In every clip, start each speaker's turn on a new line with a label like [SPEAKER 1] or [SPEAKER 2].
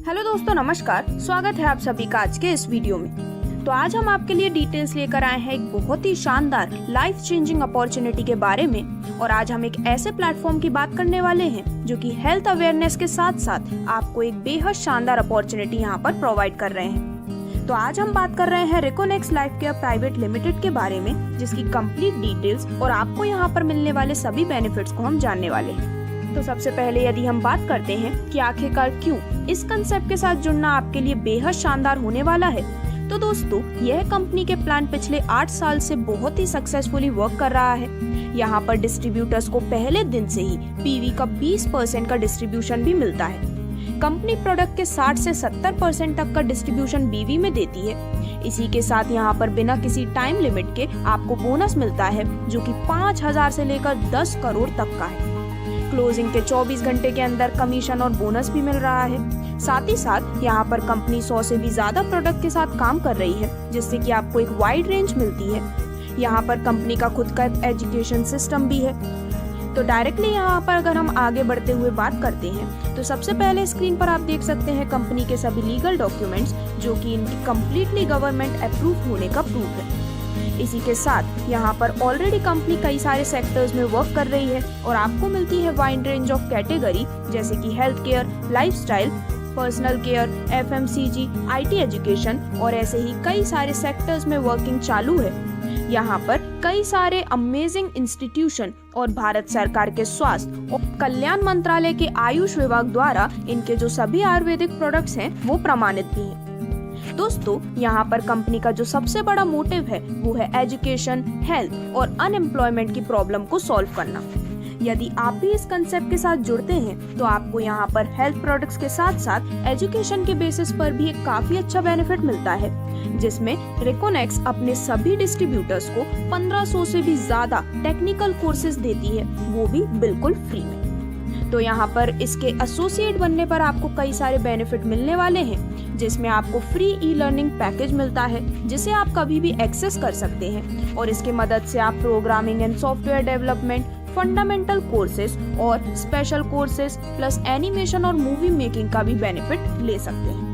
[SPEAKER 1] Hello दोस्तों, नमस्कार। स्वागत है आप सभी का आज के इस वीडियो में। तो आज हम आपके लिए डिटेल्स लेकर आए हैं एक बहुत ही शानदार लाइफ चेंजिंग अपॉर्चुनिटी के बारे में। और आज हम एक ऐसे प्लेटफॉर्म की बात करने वाले हैं जो कि हेल्थ अवेयरनेस के साथ साथ आपको एक बेहद शानदार अपॉर्चुनिटी यहाँ पर प्रोवाइड कर रहे हैं। तो आज हम बात कर रहे हैं रेकोनेक्स लाइफ केयर प्राइवेट लिमिटेड के बारे में, जिसकी कंप्लीट डिटेल्स और आपको यहाँ पर मिलने वाले सभी बेनिफिट्स को हम जानने वाले हैं। तो सबसे पहले यदि हम बात करते हैं कि आखिरकार क्यों इस कंसेप्ट के साथ जुड़ना आपके लिए बेहद शानदार होने वाला है, तो दोस्तों यह कंपनी के प्लान पिछले 8 साल से बहुत ही सक्सेसफुली वर्क कर रहा है। यहाँ पर डिस्ट्रीब्यूटर्स को पहले दिन से ही पीवी का 20% का डिस्ट्रीब्यूशन भी मिलता है। कंपनी प्रोडक्ट के 60 से 70% तक का डिस्ट्रीब्यूशन बीवी में देती है। इसी के साथ यहाँ पर बिना किसी टाइम लिमिट के आपको बोनस मिलता है, जो कि 5,000 से लेकर 10 करोड़ तक का है। क्लोजिंग के 24 घंटे के अंदर कमीशन और बोनस भी मिल रहा है। साथ ही साथ यहाँ पर कंपनी 100 से भी ज्यादा प्रोडक्ट के साथ काम कर रही है, जिससे कि आपको एक वाइड रेंज मिलती है। यहाँ पर कंपनी का खुद का एजुकेशन सिस्टम भी है। तो डायरेक्टली यहाँ पर अगर हम आगे बढ़ते हुए बात करते हैं, तो सबसे पहले स्क्रीन पर आप देख सकते हैं कंपनी के सभी लीगल डॉक्यूमेंट्स, जो कि इनकी कम्प्लीटली गवर्नमेंट अप्रूव होने का प्रूफ है। इसी के साथ यहाँ पर ऑलरेडी कंपनी कई सारे सेक्टर्स में वर्क कर रही है और आपको मिलती है वाइड रेंज ऑफ कैटेगरी, जैसे कि health care, lifestyle, personal care, FMCG, IT education और ऐसे ही कई सारे सेक्टर्स में वर्किंग चालू है। यहाँ पर कई सारे अमेजिंग इंस्टीट्यूशन और भारत सरकार के स्वास्थ्य और कल्याण मंत्रालय के आयुष विभाग द्वारा इनके जो सभी आयुर्वेदिक प्रोडक्ट्स हैं वो प्रमाणित भी हैं। दोस्तों यहाँ पर कंपनी का जो सबसे बड़ा मोटिव है वो है एजुकेशन, हेल्थ और अनएम्प्लॉयमेंट की प्रॉब्लम को सॉल्व करना। यदि आप भी इस कंसेप्ट के साथ जुड़ते हैं तो आपको यहाँ पर हेल्थ प्रोडक्ट्स के साथ साथ एजुकेशन के बेसिस पर भी एक काफी अच्छा बेनिफिट मिलता है, जिसमें रेकोनेक्स अपने सभी डिस्ट्रीब्यूटर्स को 1500 से भी ज्यादा टेक्निकल कोर्सेज देती है, वो भी बिल्कुल फ्री में। तो यहाँ पर इसके एसोसिएट बनने पर आपको कई सारे बेनिफिट मिलने वाले हैं, जिसमें आपको फ्री ई लर्निंग पैकेज मिलता है, जिसे आप कभी भी एक्सेस कर सकते हैं। और इसके मदद से आप programming and software development, fundamental courses और स्पेशल कोर्सेज प्लस एनिमेशन और मूवी मेकिंग का भी बेनिफिट ले सकते हैं।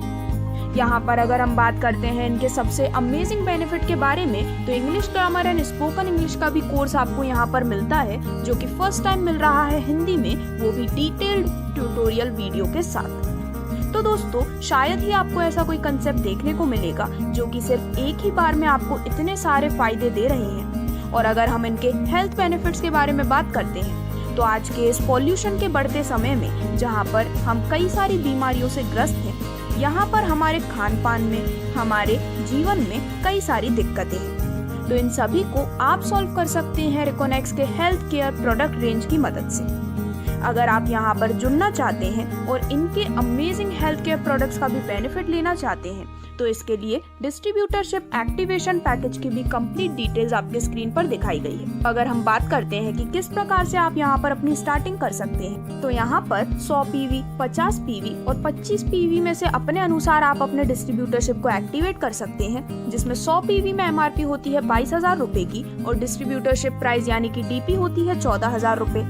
[SPEAKER 1] यहाँ पर अगर हम बात करते हैं इनके सबसे अमेजिंग बेनिफिट के बारे में, तो English grammar and spoken English का भी कोर्स आपको यहाँ पर मिलता है, जो कि फर्स्ट टाइम मिल रहा है हिंदी में, वो भी डिटेल्ड ट्यूटोरियल वीडियो के साथ। तो दोस्तों शायद ही आपको ऐसा कोई कंसेप्ट देखने को मिलेगा जो कि सिर्फ एक ही बार में आपको इतने सारे फायदे दे रहे हैं। और अगर हम इनके हेल्थ बेनिफिट्स के बारे में बात करते हैं, तो आज के इस पॉल्यूशन के बढ़ते समय में जहाँ पर हम कई सारी बीमारियों से ग्रस्त हैं, यहाँ पर हमारे खान पान में, हमारे जीवन में कई सारी दिक्कतें हैं। तो इन सभी को आप सॉल्व कर सकते हैं रेकोनेक्स के हेल्थ केयर प्रोडक्ट रेंज की मदद से। अगर आप यहाँ पर जुड़ना चाहते हैं और इनके अमेजिंग हेल्थ केयर प्रोडक्ट्स का भी बेनिफिट लेना चाहते हैं, तो इसके लिए डिस्ट्रीब्यूटरशिप एक्टिवेशन पैकेज की भी कंप्लीट डिटेल्स आपके स्क्रीन पर दिखाई गई है। अगर हम बात करते हैं कि किस प्रकार से आप यहाँ पर अपनी स्टार्टिंग कर सकते हैं, तो यहाँ पर 100 पीवी, 50 पीवी और 25 पीवी में से अपने अनुसार आप अपने डिस्ट्रीब्यूटरशिप को एक्टिवेट कर सकते हैं, जिसमें 100 पीवी में एमआरपी होती है 22,000 रुपए की और डिस्ट्रीब्यूटरशिप प्राइस यानी कि डीपी होती है 14,000 रुपए।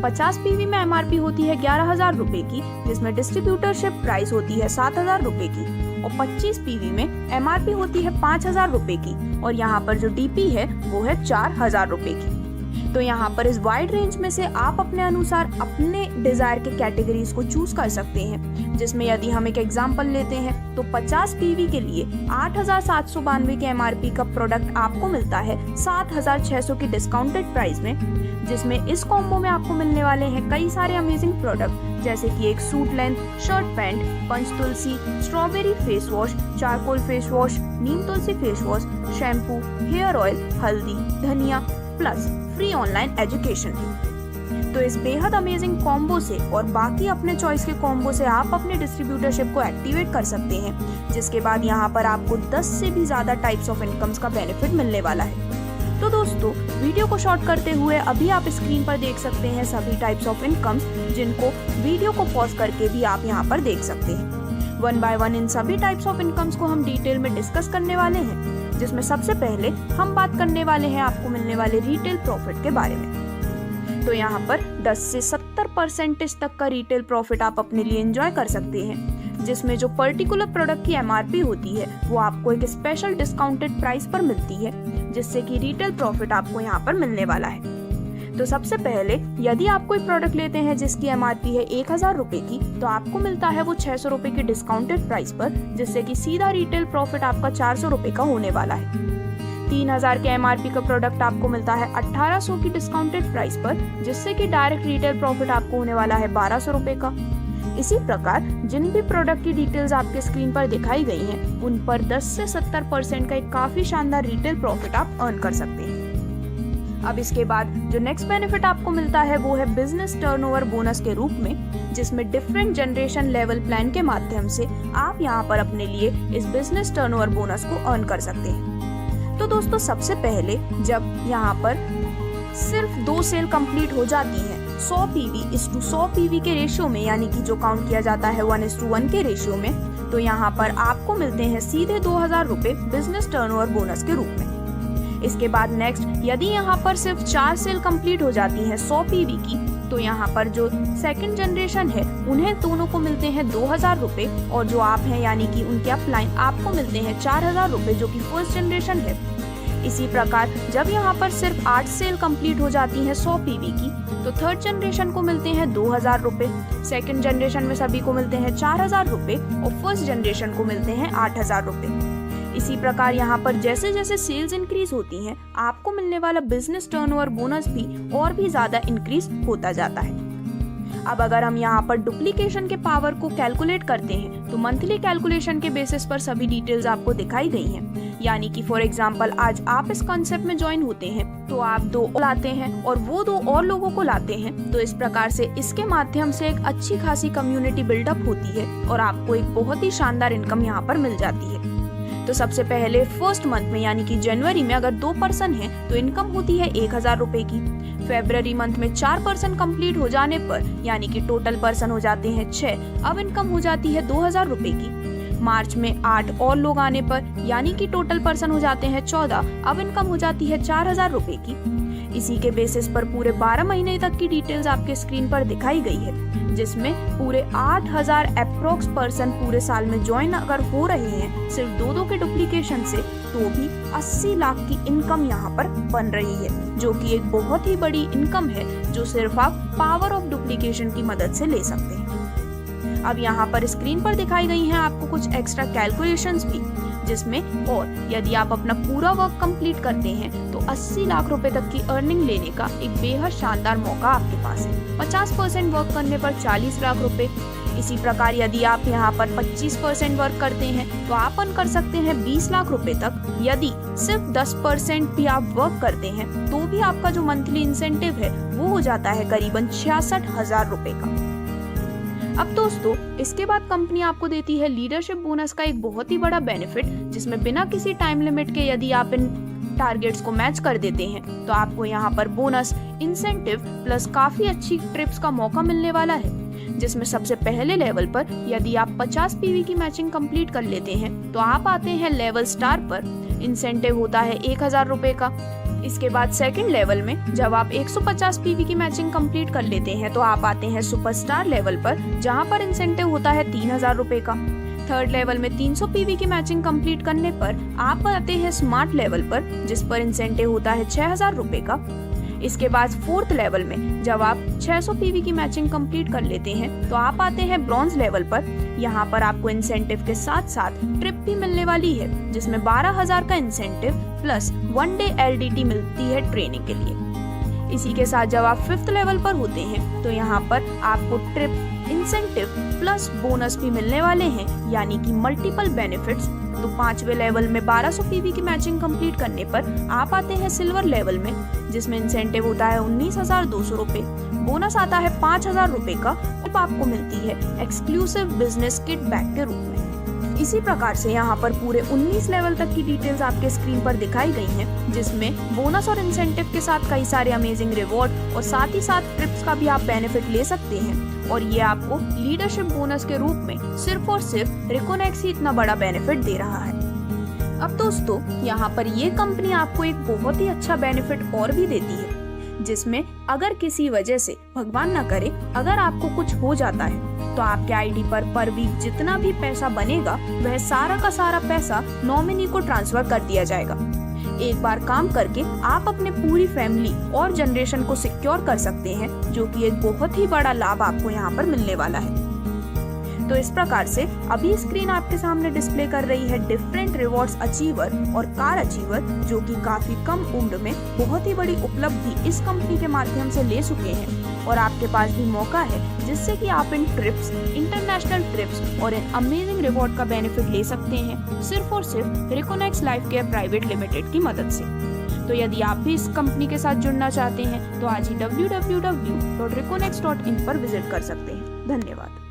[SPEAKER 1] 50 पीवी में एमआरपी होती है 11,000 रुपए की, जिसमें डिस्ट्रीब्यूटरशिप प्राइस होती है 7,000 रुपए की। और 25 पीवी में एमआरपी होती है 5,000 रुपए की और यहाँ पर जो डीपी है वो है 4,000 रुपए की। तो यहाँ पर इस वाइड रेंज में से आप अपने अनुसार अपने डिजायर के कैटेगरीज को चूज कर सकते हैं, जिसमें यदि हम एक एग्जांपल लेते हैं तो 50 पीवी के लिए 8,792 के एमआरपी का प्रोडक्ट आपको मिलता है 7,600 की डिस्काउंटेड प्राइस में, जिसमें इस कॉम्बो में आपको मिलने वाले हैं कई सारे अमेजिंग प्रोडक्ट, जैसे कि एक suit length shirt pant, Panchtulsi, strawberry face wash, charcoal face wash, Neem Tulsi face wash, shampoo, hair oil, haldi, dhania plus free online education भी। तो इस बेहद अमेजिंग कॉम्बो से और बाकी अपने चॉइस के कॉम्बो से आप अपने डिस्ट्रीब्यूटरशिप को एक्टिवेट कर सकते हैं, जिसके बाद यहाँ पर आपको 10 से भी ज्यादा टाइप्स ऑफ इनकम्स का बेनिफिट मिलने वाला है। तो दोस्तों वीडियो को शॉर्ट करते हुए अभी आप स्क्रीन पर देख सकते हैं सभी टाइप्स ऑफ इनकम्स, जिनको वीडियो को पॉज करके भी आप यहाँ पर देख सकते हैं। वन बाय वन इन सभी टाइप्स ऑफ इनकम्स को हम डिटेल में डिस्कस करने वाले हैं, जिसमें सबसे पहले हम बात करने वाले हैं आपको मिलने वाले रिटेल प्रॉफिट के बारे में। तो यहाँ पर 10 से 70% तक का रिटेल प्रॉफिट आप अपने लिए एंजॉय कर सकते हैं, जिसमें जो पर्टिकुलर प्रोडक्ट की एमआरपी होती है वो आपको एक स्पेशल डिस्काउंटेड प्राइस पर मिलती है, जिससे कि रिटेल प्रॉफिट आपको यहाँ पर मिलने वाला है। तो सबसे पहले यदि आप कोई प्रोडक्ट लेते हैं जिसकी एमआरपी है 1000 रुपए की, तो आपको मिलता है वो 600 रुपए की डिस्काउंटेड प्राइस पर, जिससे कि सीधा रिटेल प्रॉफिट आपका 400 रुपए का होने वाला है। 3000 के एमआरपी का प्रोडक्ट आपको मिलता है 1800 की डिस्काउंटेड प्राइस पर, जिससे कि डायरेक्ट रिटेल प्रॉफिट आपको होने वाला है 1200 रुपए का। इसी प्रकार जिन भी प्रोडक्ट की डिटेल्स आपके स्क्रीन पर दिखाई गई हैं, उन पर 10 से 70% का एक काफी शानदार रिटेल प्रॉफिट आप अर्न कर सकते हैं। अब इसके बाद जो नेक्स्ट बेनिफिट आपको मिलता है वो है बिजनेस टर्नओवर बोनस के रूप में, जिसमें डिफरेंट जनरेशन लेवल प्लान के माध्यम से आप यहाँ पर अपने लिए इस बिजनेस टर्नओवर बोनस को अर्न कर सकते हैं। तो दोस्तों सबसे पहले जब यहाँ पर सिर्फ 2 सेल कंप्लीट हो जाती है 100 PV/100 PV के रेशियो में, यानी कि जो काउंट किया जाता है 1:1 के रेशियो में, तो यहाँ पर आपको मिलते हैं सीधे 2000 रुपए बिजनेस टर्नओवर बोनस के रूप में। इसके बाद नेक्स्ट यदि यहाँ पर सिर्फ 4 सेल कंप्लीट हो जाती है 100 PV की, तो यहाँ पर जो सेकंड जनरेशन है उन्हें दोनों को मिलते हैं 2000 रुपए, और जो आप हैं यानी कि उनके अपलाइन आपको मिलते हैं 4000 रुपए, जो कि फर्स्ट जनरेशन है। इसी प्रकार जब यहाँ पर सिर्फ 8 सेल कंप्लीट हो जाती है 100 PV की, तो थर्ड जनरेशन को मिलते हैं 2000 रुपए, सेकंड जनरेशन में सभी को मिलते हैं 4000 रुपए और फर्स्ट जनरेशन को मिलते हैं 8000 रुपए। इसी प्रकार यहाँ पर जैसे जैसे सेल्स इंक्रीज होती हैं, आपको मिलने वाला बिजनेस टर्नओवर बोनस भी और भी ज्यादा इंक्रीज होता जाता है। अब अगर हम यहाँ पर डुप्लीकेशन के पावर को कैलकुलेट करते हैं, तो मंथली कैलकुलेशन के बेसिस पर सभी डिटेल्स आपको दिखाई गई हैं। यानी कि फॉर एग्जांपल आज आप इस कॉन्सेप्ट में ज्वाइन होते हैं, तो आप 2 लाते हैं और वो 2 और लोगों को लाते हैं, तो इस प्रकार से इसके माध्यम से एक अच्छी खासी कम्युनिटी बिल्डअप होती है और आपको एक बहुत ही शानदार इनकम यहाँ पर मिल जाती है। तो सबसे पहले फर्स्ट मंथ में यानी कि जनवरी में अगर 2 पर्सन है तो इनकम होती है 1000 रुपए की। फरवरी मंथ में 4 पर्सन कंप्लीट हो जाने पर यानी कि टोटल पर्सन हो जाते हैं 6, अब इनकम हो जाती है 2000 रुपए की। मार्च में 8 और लोग आने पर यानी कि टोटल पर्सन हो जाते हैं 14, अब इनकम हो जाती है 4000 रुपए की। इसी के बेसिस पर पूरे 12 महीने तक की डिटेल्स आपके स्क्रीन पर दिखाई गई है, जिसमें पूरे 8000 अप्रोक्स पर्सन पूरे साल में ज्वाइन अगर हो रहे हैं सिर्फ 2 के डुप्लीकेशन से, तो भी 80 लाख की इनकम यहाँ पर बन रही है, जो कि एक बहुत ही बड़ी इनकम है जो सिर्फ आप पावर ऑफ डुप्लीकेशन की मदद से ले सकते हैं। अब यहाँ पर स्क्रीन पर दिखाई गई हैं आपको कुछ एक्स्ट्रा कैलकुलेशंस भी, जिसमें और यदि आप अपना पूरा वर्क कंप्लीट करते हैं तो 80 लाख रुपए तक की अर्निंग लेने का एक बेहद शानदार मौका आपके पास है। 50% वर्क करने पर 40 लाख रुपए। इसी प्रकार यदि आप यहाँ पर 25% वर्क करते हैं तो आप अर्न कर सकते हैं 20 लाख रुपए तक। यदि सिर्फ 10% भी आप वर्क करते हैं तो भी आपका जो मंथली इंसेंटिव है वो हो जाता है करीबन 66,000 रुपए का। अब दोस्तों इसके बाद कंपनी आपको देती है लीडरशिप बोनस का एक बहुत ही बड़ा बेनिफिट, जिसमें बिना किसी टाइम लिमिट के यदि आप इन टारगेट्स को मैच कर देते हैं तो आपको यहाँ पर बोनस, इंसेंटिव प्लस काफी अच्छी ट्रिप्स का मौका मिलने वाला है। जिसमें सबसे पहले लेवल पर यदि आप 50 PV की मैचिंग कंप्लीट कर लेते हैं तो आप आते हैं लेवल स्टार पर, इंसेंटिव होता है 1000 रुपए का। इसके बाद सेकंड लेवल में जब आप 150 PV की मैचिंग कंप्लीट कर लेते हैं तो आप आते हैं सुपरस्टार लेवल पर, जहां पर इंसेंटिव होता है 3000 रुपए का। थर्ड लेवल में 300 PV की मैचिंग कंप्लीट करने पर आप आते हैं स्मार्ट लेवल पर, जिस पर इंसेंटिव होता है 6000 रुपए का। इसके बाद फोर्थ लेवल में जब आप 600 PV की मैचिंग कंप्लीट कर लेते हैं तो आप आते हैं ब्रॉन्ज लेवल पर। यहाँ पर आपको इंसेंटिव के साथ साथ ट्रिप भी मिलने वाली है, जिसमें 12,000 का इंसेंटिव प्लस 1 डे LDT मिलती है ट्रेनिंग के लिए। इसी के साथ जब आप 5th लेवल पर होते हैं तो यहाँ पर आपको ट्रिप, इंसेंटिव प्लस बोनस भी मिलने वाले हैं, यानी कि मल्टीपल बेनिफिट्स। तो 5वें लेवल में 1200 PV की मैचिंग कंप्लीट करने पर आप आते हैं सिल्वर लेवल में, जिसमें इंसेंटिव होता है 19,200 रुपए, बोनस आता है 5,000 रुपए का, और आपको मिलती है एक्सक्लूसिव बिजनेस किट बैग के रूप में। इसी प्रकार से यहाँ पर पूरे 19 लेवल तक की डिटेल्स आपके स्क्रीन पर दिखाई गई हैं, जिसमें बोनस और इंसेंटिव के साथ कई सारे अमेजिंग रिवॉर्ड और साथ ही साथ ट्रिप्स का भी आप बेनिफिट ले सकते हैं। और ये आपको लीडरशिप बोनस के रूप में सिर्फ और सिर्फ रिकोनेक्स ही इतना बड़ा बेनिफिट दे रहा है। अब दोस्तों यहाँ पर ये कंपनी आपको एक बहुत ही अच्छा बेनिफिट और भी देती है, जिसमें अगर किसी वजह से भगवान ना करे अगर आपको कुछ हो जाता है तो आपके आईडी पर वीक जितना भी पैसा बनेगा वह सारा का सारा पैसा नॉमिनी को ट्रांसफर कर दिया जाएगा। एक बार काम करके आप अपने पूरी फैमिली और जनरेशन को सिक्योर कर सकते हैं, जो कि एक बहुत ही बड़ा लाभ आपको यहाँ पर मिलने वाला है। तो इस प्रकार से अभी स्क्रीन आपके सामने डिस्प्ले कर रही है डिफरेंट रिवॉर्ड्स अचीवर और कार अचीवर, जो कि काफी कम उम्र में बहुत ही बड़ी उपलब्धि इस कंपनी के माध्यम से ले चुके हैं। और आपके पास भी मौका है जिससे कि आप इन ट्रिप्स, इंटरनेशनल ट्रिप्स और इन अमेजिंग रिवॉर्ड का बेनिफिट ले सकते हैं सिर्फ और सिर्फ रिकोनेक्स लाइफ केयर प्राइवेट लिमिटेड की मदद से। तो यदि आप भी इस कंपनी के साथ जुड़ना चाहते हैं तो आज ही www.reconex.in पर विजिट कर सकते हैं। धन्यवाद।